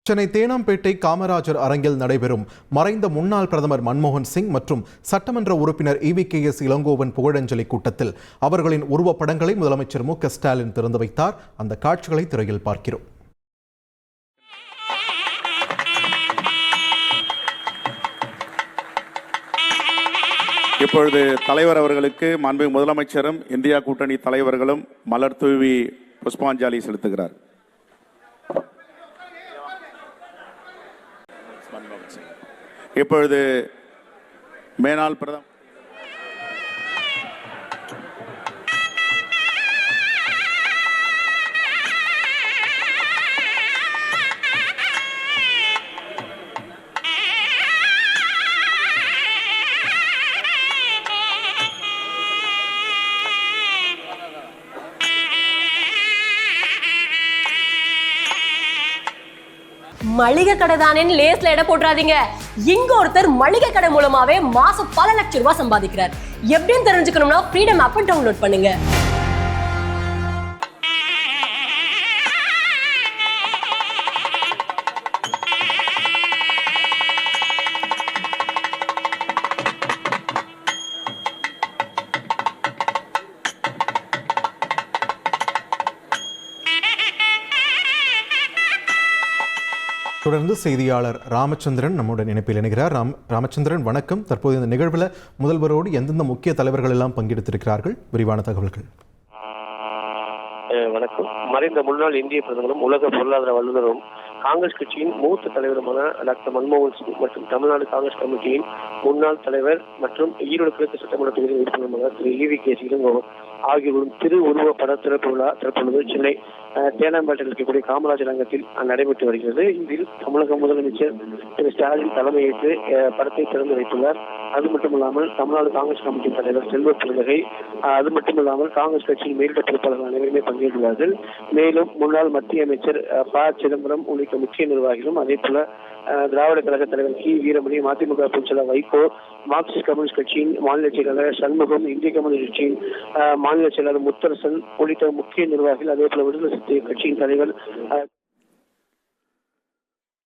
சென்னை தேனாம்பேட்டை காமராஜர் அரங்கில் நடைபெறும் மறைந்த முன்னாள் பிரதமர் மன்மோகன் சிங் மற்றும் சட்டமன்ற உறுப்பினர் EVKS இளங்கோவன் புகழஞ்சலி கூட்டத்தில் அவர்களின் உருவப்படங்களை முதலமைச்சர் மு.க.ஸ்டாலின் திறந்து வைத்தார். அந்த காட்சிகளை திரையில் பார்க்கிறோம். இப்பொழுது தலைவர் அவர்களுக்கு மாண்புமிகு முதலமைச்சரும் இந்தியா கூட்டணி தலைவர்களும் மலர் தூவி புஷ்பாஞ்சலி செலுத்துகிறார். இப்பொழுது மேனாள் பிரதமர் மளிகை கடை தானே லேஸ்ல எடை போட்டுறாதீங்க. இங்க ஒருத்தர் மளிகை கடை மூலமாவே மாசம் பல லட்சம் ரூபாய் சம்பாதிக்கிறார். எப்படின்னு தெரிஞ்சுக்கணும்னா ஃப்ரீடம் ஆப் டவுன்லோட் பண்ணுங்க. தொடர்ந்து செய்தியாளர் ராமச்சந்திரன் நம்முடன் இணைப்பில் இணைகிறார். ராமச்சந்திரன், வணக்கம். தற்போது இந்த நிகழ்வில் முதல்வரோடு எந்தெந்த முக்கிய தலைவர்கள் எல்லாம் பங்கெடுத்திருக்கிறார்கள்? விரிவான தகவல்கள். வணக்கம். மறைந்த முன்னாள் இந்திய பிரதமரும் உலக பொருளாதார வல்லுநரும் காங்கிரஸ் கட்சியின் மூத்த தலைவருமான டாக்டர் மன்மோகன் சிங் மற்றும் தமிழ்நாடு காங்கிரஸ் கமிட்டியின் முன்னாள் தலைவர் மற்றும் ஈரோடு கிழக்கு சட்டமன்ற தொகுதி உறுப்பினருமான திரு EVKS இளங்கோவன் ஆகியோரும் திரு உருவ பட திறப்பு விழா தற்பொழுது சென்னை தேனாம்பேட்டையில் இருக்கக்கூடிய காமராஜர் அரங்கத்தில் நடைபெற்று வருகிறது. இதில் தமிழக முதலமைச்சர் திரு ஸ்டாலின் தலைமையேற்று படத்தை திறந்து வைத்துள்ளார். அது மட்டுமல்லாமல் தமிழ்நாடு காங்கிரஸ் கமிட்டி தலைவர் செல்வ பிறந்தகை, அது மட்டுமல்லாமல் காங்கிரஸ் கட்சியின் மேலிட பொறுப்பாளர்கள் அனைவருமே பங்கேற்றுள்ளார்கள். மேலும் முன்னாள் மத்திய அமைச்சர் ப. சிதம்பரம் உள்ளிட்ட முக்கிய நிர்வாகிகளும், அதே போல திராவிட கழக தலைவர் கி. வீரமணி, மதிமுக பொதுச்செயலாளர் வைகோ, மார்க்சிஸ்ட் கம்யூனிஸ்ட் கட்சியின் மாநில செயலாளர் சண்முகம், இந்திய கம்யூனிஸ்ட் கட்சியின் மாநில செயலாளர் முத்தரசன் உள்ளிட்ட முக்கிய நிர்வாகிகள், அதே போல விடுதலை சிறுத்தைகள் கட்சியின் தலைவர்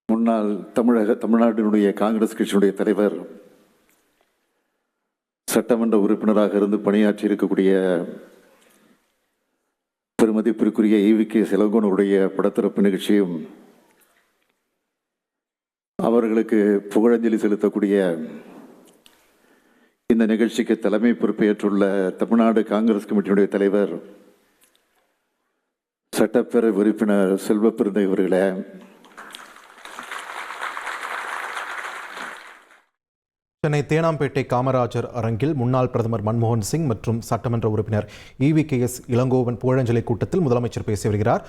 முன்னாள் தமிழ்நாட்டினுடைய காங்கிரஸ் கட்சியினுடைய தலைவர், சட்டமன்ற உறுப்பினராக இருந்து பணியாற்றி இருக்கக்கூடிய பெருமதிப்பிற்குரிய EVKS இளங்கோவனுடைய படத்திறப்பு நிகழ்ச்சியும், அவர்களுக்கு புகழஞ்சலி செலுத்தக்கூடிய இந்த நிகழ்ச்சிக்கு தலைமை பொறுப்பேற்றுள்ள தமிழ்நாடு காங்கிரஸ் கமிட்டியினுடைய தலைவர் சட்டப்பேரவை உறுப்பினர் செல்வ பிறந்தகை அவர்களே, சென்னை தேனாம்பேட்டை காமராஜர் அரங்கில் முன்னாள் பிரதமர் மன்மோகன் சிங் மற்றும் சட்டமன்ற உறுப்பினர் EVKS இளங்கோவன் புகழஞ்சலி கூட்டத்தில் முதலமைச்சர் பேசி வருகிறார்.